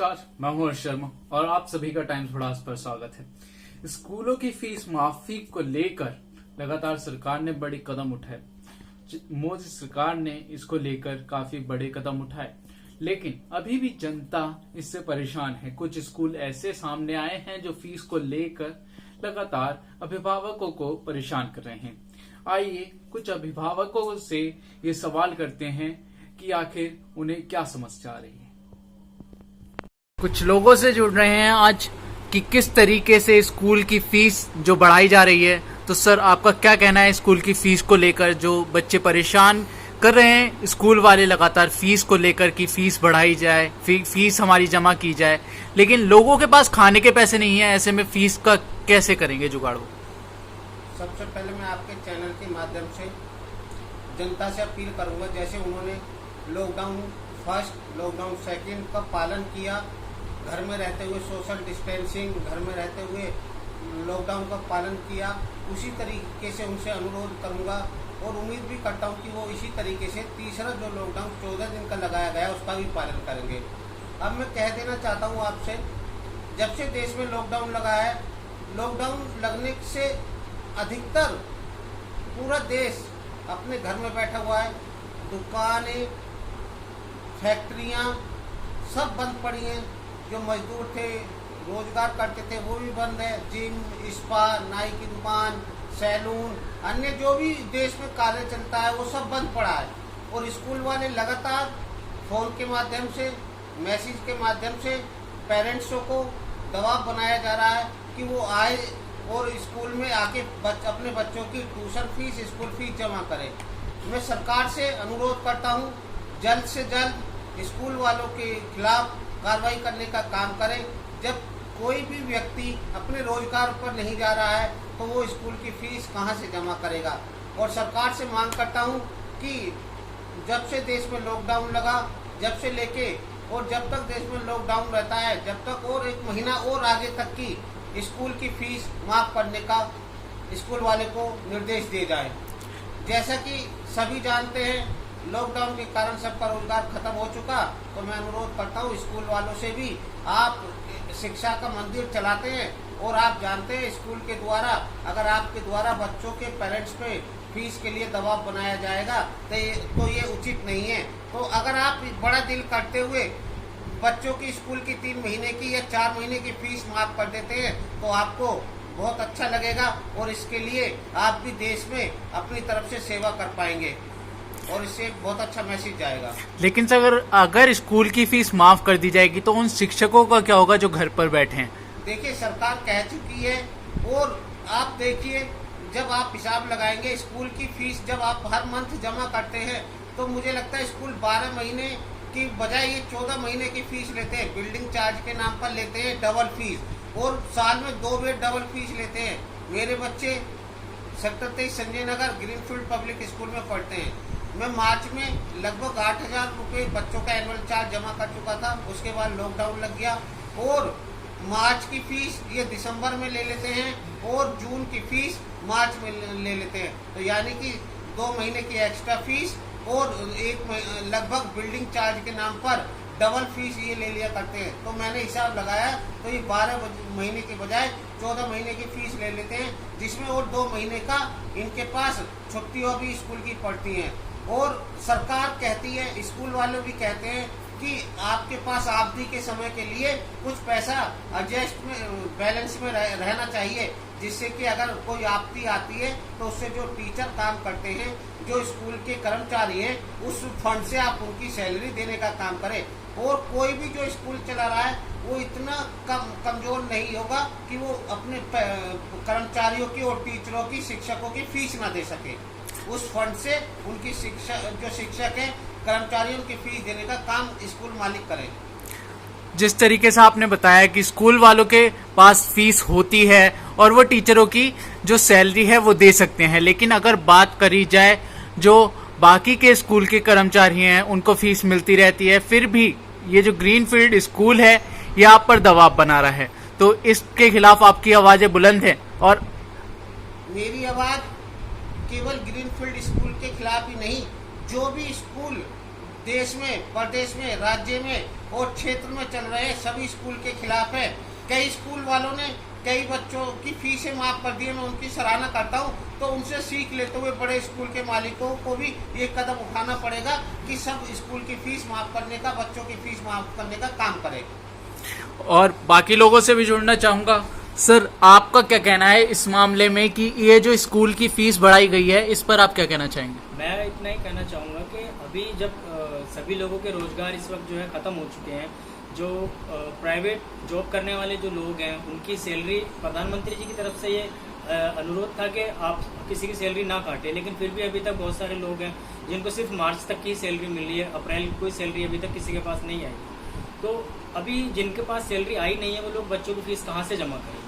नमस्कार, मैं हूं हर्ष शर्मा और आप सभी का टाइम्स भड़ास पर स्वागत है। स्कूलों की फीस माफी को लेकर लगातार सरकार ने बड़ी कदम उठाए। मोदी सरकार ने इसको लेकर काफी बड़े कदम उठाए, लेकिन अभी भी जनता इससे परेशान है। कुछ स्कूल ऐसे सामने आए हैं जो फीस को लेकर लगातार अभिभावकों को परेशान कर रहे हैं। आइए कुछ अभिभावकों से ये सवाल करते हैं कि आखिर उन्हें क्या समस्या आ रही है। कुछ लोगों से जुड़ रहे हैं आज कि किस तरीके से स्कूल की फीस जो बढ़ाई जा रही है। तो सर, आपका क्या कहना है स्कूल की फीस को लेकर? जो बच्चे परेशान कर रहे हैं स्कूल वाले लगातार फीस को लेकर कि फीस बढ़ाई जाए, फीस हमारी जमा की जाए, लेकिन लोगों के पास खाने के पैसे नहीं है। ऐसे में फीस का कैसे करेंगे जुगाड़? सबसे पहले मैं आपके चैनल के माध्यम से जनता से अपील करूंगा, जैसे उन्होंने लॉकडाउन फर्स्ट, लॉकडाउन सेकंड का पालन किया, घर में रहते हुए सोशल डिस्टेंसिंग, घर में रहते हुए लॉकडाउन का पालन किया, उसी तरीके से उनसे अनुरोध करूंगा और उम्मीद भी करता हूं कि वो इसी तरीके से तीसरा जो लॉकडाउन 14 दिन का लगाया गया उसका भी पालन करेंगे। अब मैं कह देना चाहता हूं आपसे, जब से देश में लॉकडाउन लगा है, लॉकडाउन लगने से अधिकतर पूरा देश अपने घर में बैठा हुआ है। दुकानें, फैक्ट्रियां सब बंद पड़ी हैं। जो मजदूर थे, रोजगार करते थे, वो भी बंद है। जिम, स्पा, नाई की दुकान, सैलून, अन्य जो भी देश में कार्य चलता है वो सब बंद पड़ा है। और स्कूल वाले लगातार फोन के माध्यम से, मैसेज के माध्यम से पेरेंट्सों को दबाव बनाया जा रहा है कि वो आए और स्कूल में आके अपने बच्चों की ट्यूशन फीस, स्कूल फीस जमा करें। मैं सरकार से अनुरोध करता हूं, जल्द से जल्द स्कूल वालों के खिलाफ कार्रवाई करने का काम करें। जब कोई भी व्यक्ति अपने रोजगार पर नहीं जा रहा है तो वो स्कूल की फीस कहां से जमा करेगा। और सरकार से मांग करता हूं कि जब से देश में लॉकडाउन लगा, जब से लेके और जब तक देश में लॉकडाउन रहता है, जब तक और 1 महीना और आगे तक की स्कूल की फीस माफ करने का स्कूल वाले को निर्देश दिए जाए। जैसा कि सभी जानते हैं, लॉकडाउन के कारण सबका रोजगार खत्म हो चुका, तो मैं अनुरोध करता हूँ स्कूल वालों से भी, आप शिक्षा का मंदिर चलाते हैं और आप जानते हैं स्कूल के द्वारा, अगर आपके द्वारा बच्चों के पेरेंट्स पे फीस के लिए दबाव बनाया जाएगा तो ये उचित नहीं है। तो अगर आप बड़ा दिल करते हुए बच्चों की स्कूल की 3 महीने की या 4 महीने की फीस माफ कर देते हैं तो आपको बहुत अच्छा लगेगा और इसके लिए आप भी देश में अपनी तरफ से सेवा कर पाएंगे और इससे एक बहुत अच्छा मैसेज जाएगा। लेकिन सर, अगर स्कूल की फीस माफ कर दी जाएगी तो उन शिक्षकों का क्या होगा जो घर पर बैठे हैं? देखिए, सरकार कह चुकी है और आप देखिए, जब आप हिसाब लगाएंगे स्कूल की फीस, जब आप हर मंथ जमा करते हैं तो मुझे लगता है स्कूल 12 महीने की बजाय ये 14 महीने की फीस लेते हैं। बिल्डिंग चार्ज के नाम पर लेते हैं डबल फीस और साल में 2 बार डबल फीस लेते हैं। मेरे बच्चे sector 23 Sanjay Nagar greenfield public school में पढ़ते हैं। मैं मार्च में लगभग 8,000 रुपये बच्चों का एनुअल चार्ज जमा कर चुका था। उसके बाद लॉकडाउन लग गया और मार्च की फीस ये दिसंबर में ले लेते हैं और जून की फीस मार्च में ले लेते हैं। तो यानी कि 2 महीने की एक्स्ट्रा फीस और लगभग बिल्डिंग चार्ज के नाम पर डबल फीस ये ले लिया करते हैं। तो मैंने हिसाब लगाया तो ये 12 महीने के बजाय 14 महीने की फीस ले लेते हैं, जिसमें और 2 महीने का इनके पास छुट्टियां भी स्कूल की पड़ती हैं। और सरकार कहती है, स्कूल वाले भी कहते हैं कि आपके पास आपदी के समय के लिए कुछ पैसा एडजस्ट में बैलेंस में रहना चाहिए, जिससे कि अगर कोई आपत्ति आती है तो उससे जो टीचर काम करते हैं, जो स्कूल के कर्मचारी हैं, उस फंड से आप उनकी सैलरी देने का काम करें। और कोई भी जो स्कूल चला रहा है वो इतना कमजोर नहीं होगा कि वो अपने कर्मचारियों की और टीचरों की, शिक्षकों की फीस ना दे सके। उस फंड से उनकी जो शिक्षक हैं, कर्मचारियों की फीस देने का काम स्कूल मालिक करें। जिस तरीके से आपने बताया कि स्कूल वालों के पास फीस होती है और वो टीचरों की जो सैलरी है वो दे सकते हैं, लेकिन अगर बात करी जाए जो बाकी के स्कूल के कर्मचारी हैं उनको फीस मिलती रहती है, फिर भी ये जो ग्रीनफील्ड स्कूल है ये आप पर दबाव बना रहा है, तो इसके खिलाफ आपकी आवाजें बुलंद हैं। और मेरी आवाज केवल ग्रीनफील्ड स्कूल के खिलाफ ही नहीं, जो भी स्कूल देश में, प्रदेश में, राज्य में और क्षेत्र में चल रहे सभी स्कूल के खिलाफ है। कई स्कूल वालों ने कई बच्चों की फीसें माफ कर दी है, मैं उनकी सराहना करता हूँ। तो उनसे सीख लेते हुए बड़े स्कूल के मालिकों को भी ये कदम उठाना पड़ेगा कि सब स्कूल की फीस माफ करने का, बच्चों की फीस माफ करने का काम करें। और बाकी लोगों से भी जुड़ना चाहूंगा। सर, आपका क्या कहना है इस मामले में कि ये जो स्कूल की फीस बढ़ाई गई है, इस पर आप क्या कहना चाहेंगे? मैं इतना ही कहना चाहूँगा कि अभी जब सभी लोगों के रोजगार इस वक्त जो है ख़त्म हो चुके हैं, जो प्राइवेट जॉब करने वाले जो लोग हैं उनकी सैलरी, प्रधानमंत्री जी की तरफ से ये अनुरोध था कि आप किसी की सैलरी ना काटें, लेकिन फिर भी अभी तक बहुत सारे लोग हैं जिनको सिर्फ मार्च तक की सैलरी मिली है, अप्रैल की कोई सैलरी अभी तक किसी के पास नहीं आई। तो अभी जिनके पास सैलरी आई नहीं है वो लोग बच्चों की फीस कहाँ से जमा करेंगे?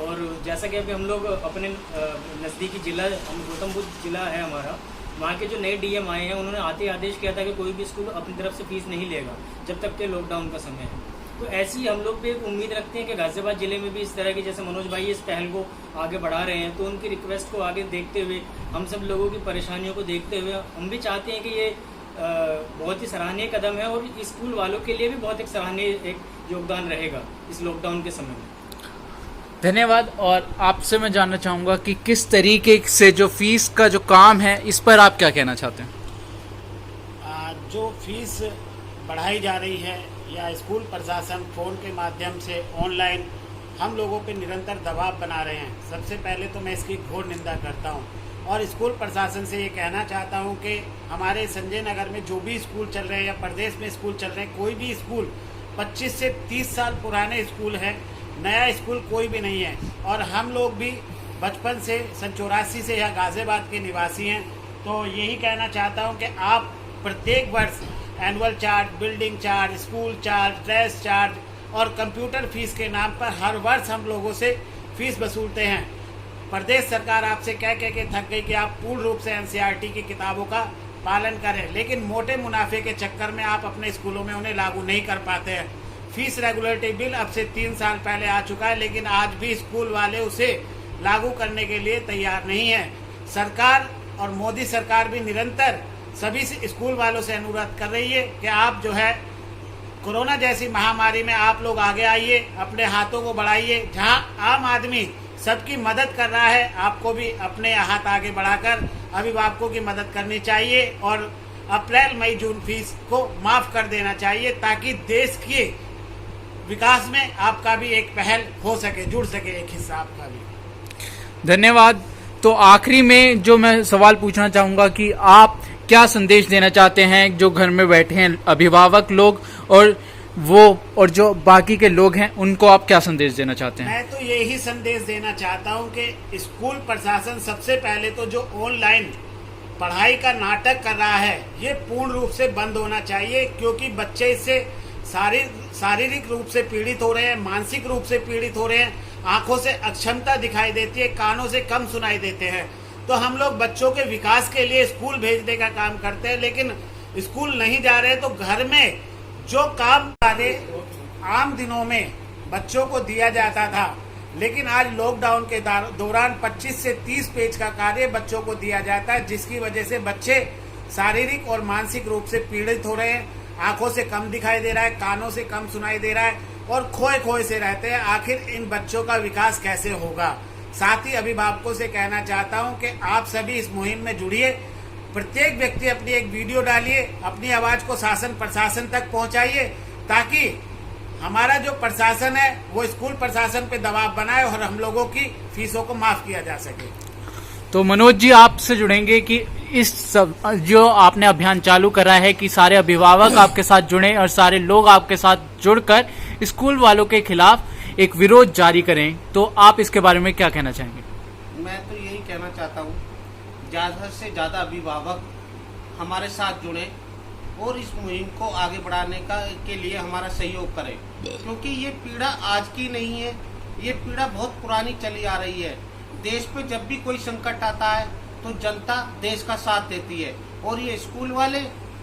और जैसा कि अभी हम लोग अपने नज़दीकी जिला, हम गौतम बुद्ध जिला है हमारा, वहाँ के जो नए डीएम आए हैं उन्होंने आते ही आदेश किया था कि कोई भी स्कूल अपनी तरफ से फीस नहीं लेगा जब तक के लॉकडाउन का समय है। तो ऐसी हम लोग भी एक उम्मीद रखते हैं कि गाजियाबाद जिले में भी इस तरह की, जैसे मनोज भाई इस पहल को आगे बढ़ा रहे हैं, तो उनकी रिक्वेस्ट को आगे देखते हुए, हम सब लोगों की परेशानियों को देखते हुए, हम भी चाहते हैं कि ये बहुत ही सराहनीय कदम है और स्कूल वालों के लिए भी बहुत एक सराहनीय एक योगदान रहेगा इस लॉकडाउन के समय में। धन्यवाद। और आपसे मैं जानना चाहूंगा कि किस तरीके से जो फीस का जो काम है, इस पर आप क्या कहना चाहते हैं? जो फीस बढ़ाई जा रही है या स्कूल प्रशासन फ़ोन के माध्यम से ऑनलाइन हम लोगों पे निरंतर दबाव बना रहे हैं, सबसे पहले तो मैं इसकी घोर निंदा करता हूं। और स्कूल प्रशासन से ये कहना चाहता हूं कि हमारे संजय नगर में जो भी स्कूल चल रहे हैं या प्रदेश में स्कूल चल रहे हैं, कोई भी स्कूल 25 से 30 साल पुराने स्कूल है, नया स्कूल कोई भी नहीं है। और हम लोग भी बचपन से 84 से यहाँ गाजियाबाद के निवासी हैं, तो यही कहना चाहता हूँ कि आप प्रत्येक वर्ष annual charge, building charge, school charge, dress charge और कंप्यूटर फीस के नाम पर हर वर्ष हम लोगों से फीस वसूलते हैं। प्रदेश सरकार आपसे कह के थक गई कि आप पूर्ण रूप से एनसीईआरटी की किताबों का पालन करें, लेकिन मोटे मुनाफे के चक्कर में आप अपने स्कूलों में उन्हें लागू नहीं कर पाते हैं। फीस रेगुलेटरी बिल अब से 3 साल पहले आ चुका है, लेकिन आज भी स्कूल वाले उसे लागू करने के लिए तैयार नहीं है। सरकार और मोदी सरकार भी निरंतर सभी स्कूल वालों से अनुरोध कर रही है कि आप जो है कोरोना जैसी महामारी में आप लोग आगे आइए, अपने हाथों को बढ़ाइए। जहां आम आदमी सबकी मदद कर रहा है, आपको भी अपने हाथ आगे बढ़ाकर अभिभावकों की मदद करनी चाहिए और अप्रैल, मई, जून फीस को माफ कर देना चाहिए, ताकि देश के विकास में आपका भी एक पहल हो सके, जुड़ सके एक हिस्सा आपका भी। धन्यवाद। तो आखिरी में जो मैं सवाल पूछना चाहूंगा कि आप क्या संदेश देना चाहते हैं जो घर में बैठे हैं अभिभावक लोग और जो बाकी के लोग हैं, उनको आप क्या संदेश देना चाहते हैं? मैं तो यही संदेश देना चाहता हूं कि स्कूल प्रशासन सबसे पहले तो जो ऑनलाइन पढ़ाई का नाटक कर रहा है, ये पूर्ण रूप से बंद होना चाहिए, क्योंकि बच्चे इससे शारीरिक रूप से पीड़ित हो रहे हैं, मानसिक रूप से पीड़ित हो रहे हैं, आंखों से अक्षमता दिखाई देती है, कानों से कम सुनाई देते हैं। तो हम लोग बच्चों के विकास के लिए स्कूल भेजने का काम करते हैं, लेकिन स्कूल नहीं जा रहे, तो घर में जो काम पहले आम दिनों में बच्चों को दिया जाता था, लेकिन आज लॉकडाउन के दौरान 25 से 30 पेज का कार्य बच्चों को दिया जाता है, जिसकी वजह से बच्चे शारीरिक और मानसिक रूप से पीड़ित हो रहे हैं, आंखों से कम दिखाई दे रहा है, कानों से कम सुनाई दे रहा है और खोए से रहते हैं। आखिर इन बच्चों का विकास कैसे होगा? साथ ही अभिभावकों से कहना चाहता हूं कि आप सभी इस मुहिम में जुड़िए, प्रत्येक व्यक्ति अपनी एक वीडियो डालिए, अपनी आवाज को शासन प्रशासन तक पहुंचाइए, ताकि हमारा जो प्रशासन है वो स्कूल प्रशासन पे दबाव बनाए और हम लोगों की फीसों को माफ किया जा सके। तो मनोज जी, आपसे जुड़ेंगे कि इस सब जो आपने अभियान चालू करा है कि सारे अभिभावक आपके साथ जुड़े और सारे लोग आपके साथ जुड़कर स्कूल वालों के खिलाफ एक विरोध जारी करें, तो आप इसके बारे में क्या कहना चाहेंगे? मैं तो यही कहना चाहता हूँ, ज़्यादा से ज़्यादा अभिभावक हमारे साथ जुड़े और इस मुहिम को आगे बढ़ाने के लिए हमारा सहयोग करें, क्योंकि ये पीड़ा आज की नहीं है, ये पीड़ा बहुत पुरानी चली आ रही है। देश पे जब भी कोई संकट आता है तो जनता देश का साथ देती है, और ये स्कूल वाले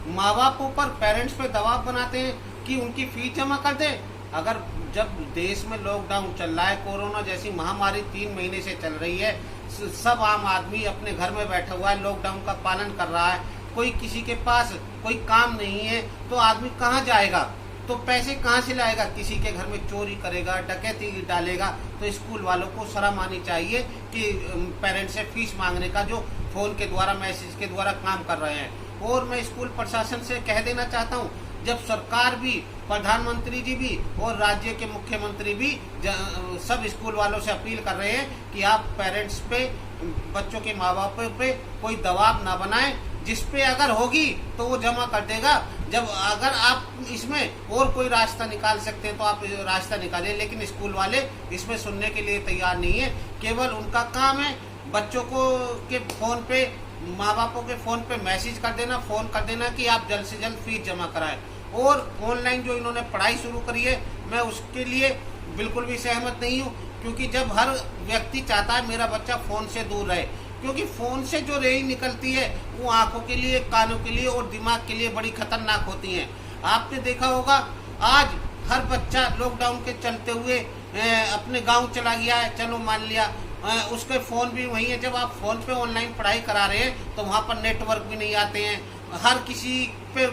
माँ बापों पर, पेरेंट्स पे दबाव बनाते हैं कि उनकी फीस जमा कर दें। अगर जब देश में लॉकडाउन चल रहा है, कोरोना जैसी महामारी 3 महीने से चल रही है, सब आम आदमी अपने घर में बैठा हुआ है, लॉकडाउन का पालन कर रहा है, कोई किसी के पास कोई काम नहीं है, तो आदमी कहाँ जाएगा? तो पैसे कहाँ से लाएगा? किसी के घर में चोरी करेगा, डकैती डालेगा। तो स्कूल वालों को शर्म आनी चाहिए कि पेरेंट्स से फीस मांगने का जो फोन के द्वारा, मैसेज के द्वारा काम कर रहे हैं। और मैं स्कूल प्रशासन से कह देना चाहता हूँ, जब सरकार भी, प्रधानमंत्री जी भी और राज्य के मुख्यमंत्री भी सब स्कूल वालों से अपील कर रहे हैं कि आप पेरेंट्स पे, बच्चों के माँ बाप पे कोई दबाव ना बनाएं। जिस पे अगर होगी तो वो जमा कर देगा। जब अगर आप इसमें और कोई रास्ता निकाल सकते हैं तो आप रास्ता निकालिए, लेकिन स्कूल वाले इसमें सुनने के लिए तैयार नहीं है। केवल उनका काम है बच्चों को के फोन पे, माँ बापों के फोन पे मैसेज कर देना, फोन कर देना कि आप जल्द से जल्द फीस जमा कराएं। और ऑनलाइन जो इन्होंने पढ़ाई शुरू करी है, मैं उसके लिए बिल्कुल भी सहमत नहीं हूँ, क्योंकि जब हर व्यक्ति चाहता है मेरा बच्चा फोन से दूर रहे, क्योंकि फोन से जो रेई निकलती है वो आंखों के लिए, कानों के लिए और दिमाग के लिए बड़ी खतरनाक होती है। आपने देखा होगा आज हर बच्चा लॉकडाउन के चलते हुए अपने गांव चला गया है, चलो मान लिया, उसके फोन भी वही है। जब आप फोन पे ऑनलाइन पढ़ाई करा रहे हैं तो वहाँ पर नेटवर्क भी नहीं आते हैं, हर किसी पे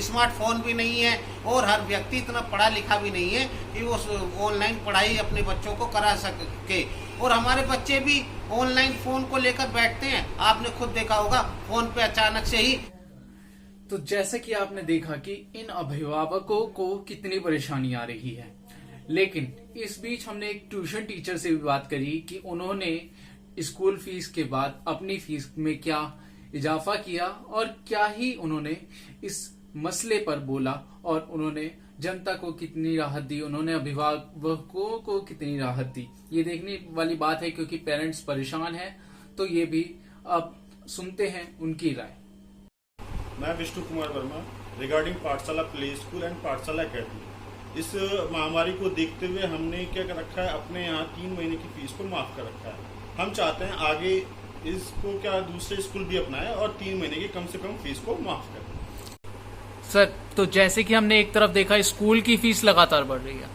स्मार्टफोन भी नहीं है, और हर व्यक्ति इतना पढ़ा लिखा भी नहीं है कि वो ऑनलाइन पढ़ाई अपने बच्चों को करा सके। और हमारे बच्चे भी ऑनलाइन फोन को लेकर बैठते हैं, आपने खुद देखा होगा, फोन पे अचानक से ही। तो जैसे कि आपने देखा कि इन अभिभावकों को कितनी परेशानी आ रही है, लेकिन इस बीच हमने एक ट्यूशन टीचर से भी बात करी कि उन्होंने स्कूल फीस के बाद अपनी फीस में क्या इजाफा किया और क्या ही उन्होंने इस मसले पर बोला, और उन्होंने जनता को कितनी राहत दी, उन्होंने अभिभावकों को कितनी राहत दी। ये देखने वाली बात है, क्योंकि पेरेंट्स परेशान हैं। तो ये भी अब सुनते हैं उनकी राय। मैं विष्णु कुमार वर्मा, रिगार्डिंग पाठशाला प्ले स्कूल एंड पाठशाला अकेडमी। इस महामारी को देखते हुए हमने क्या कर रखा है, अपने यहाँ 3 महीने की फीस को माफ कर रखा है। हम चाहते हैं आगे इसको क्या दूसरे स्कूल भी अपनाए और 3 महीने की कम से कम फीस को माफ करें। सर, तो जैसे कि हमने एक तरफ देखा स्कूल की फीस लगातार बढ़ रही है,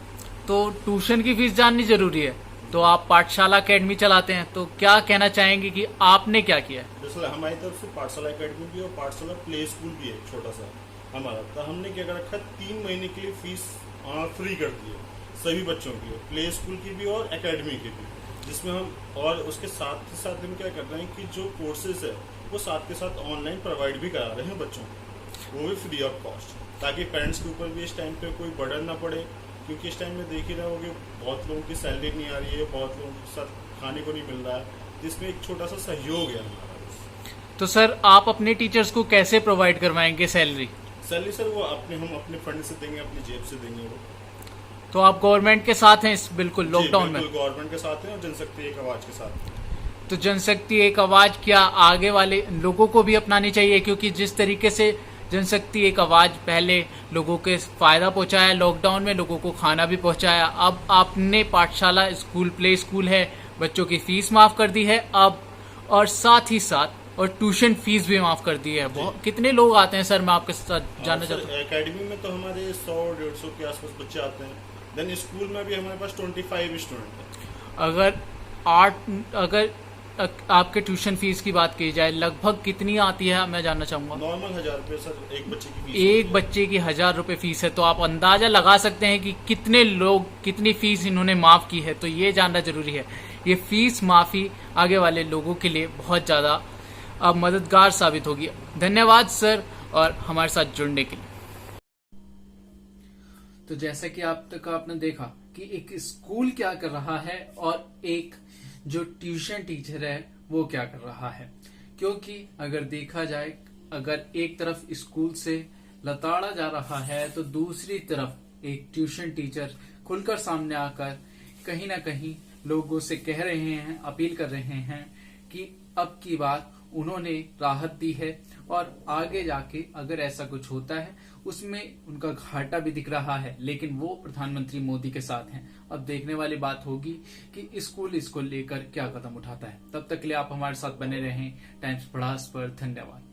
तो ट्यूशन की फीस जाननी जरूरी है। तो आप पाठशाला अकेडमी चलाते हैं, तो क्या कहना चाहेंगे कि आपने क्या किया है? दरअसल हमारी तरफ से पाठशाला अकेडमी भी और पाठशाला प्ले स्कूल भी है छोटा सा हमारा। तो हमने क्या कर रखा है, 3 महीने के लिए फीस फ्री कर दी है सभी बच्चों की, प्ले स्कूल की भी और एकेडमी की भी, जिसमें हम और उसके साथ ही साथ हम क्या कर रहे हैं कि जो कोर्सेज है वो साथ के साथ ऑनलाइन प्रोवाइड भी करा रहे हैं बच्चों को, वो भी फ्री ऑफ कॉस्ट, ताकि पेरेंट्स के ऊपर भी इस टाइम पे कोई बर्डन ना पड़े। क्योंकि इस टाइम में देख ही रहे होगे बहुत लोगों की सैलरी नहीं आ रही है, बहुत लोगों के साथ खाने को नहीं मिल रहा है, जिसमें एक छोटा सा सहयोग है हमारा। तो सर, आप अपने टीचर्स को कैसे प्रोवाइड करवाएंगे सैलरी? सर वो हम अपने फंड से देंगे, अपनी जेब से देंगे वो। तो आप गवर्नमेंट के साथ हैं इस बिल्कुल लॉकडाउन में? गवर्नमेंट के साथ हैं और जनशक्ति एक आवाज के साथ। तो जनशक्ति एक आवाज क्या आगे वाले लोगों को भी अपनानी चाहिए? क्योंकि जिस तरीके से जनशक्ति एक आवाज पहले लोगों के फायदा पहुंचाया, लॉकडाउन में लोगों को खाना भी पहुंचाया, अब आपने पाठशाला स्कूल प्ले स्कूल है, बच्चों की फीस माफ कर दी है अब, और साथ ही साथ और ट्यूशन फीस भी माफ कर दी है। कितने लोग आते हैं सर, मैं आपके साथ जानना चाहता हूँ? एकेडमी में तो हमारे 100-150 के आसपास बच्चे आते हैं। देन स्कूल में भी हमारे पास 25 स्टूडेंट हैं। अगर आपके ट्यूशन फीस की बात की जाए, लगभग कितनी आती है मैं जानना चाहूंगा? नॉर्मल 1000 रुपए सर एक बच्चे की फीस। एक बच्चे की 1000 रुपए फीस है, तो आप अंदाजा लगा सकते हैं कि कितने लोग कितनी फीस इन्होंने माफ की है। तो ये जानना जरूरी है। ये फीस माफी आगे वाले लोगों के लिए बहुत ज्यादा अब मददगार साबित होगी। धन्यवाद सर, और हमारे साथ जुड़ने के लिए। तो जैसा कि आप तक आपने देखा कि एक स्कूल क्या कर रहा है और एक जो ट्यूशन टीचर है वो क्या कर रहा है। क्योंकि अगर देखा जाए, अगर एक तरफ स्कूल से लताड़ा जा रहा है, तो दूसरी तरफ एक ट्यूशन टीचर खुलकर सामने आकर कहीं ना कहीं लोगों से कह रहे हैं, अपील कर रहे हैं कि अब की बार उन्होंने राहत दी है, और आगे जाके अगर ऐसा कुछ होता है उसमें उनका घाटा भी दिख रहा है, लेकिन वो प्रधानमंत्री मोदी के साथ हैं। अब देखने वाली बात होगी कि स्कूल इसको लेकर क्या कदम उठाता है। तब तक के लिए आप हमारे साथ बने रहें टाइम्स पढ़ास पर। धन्यवाद।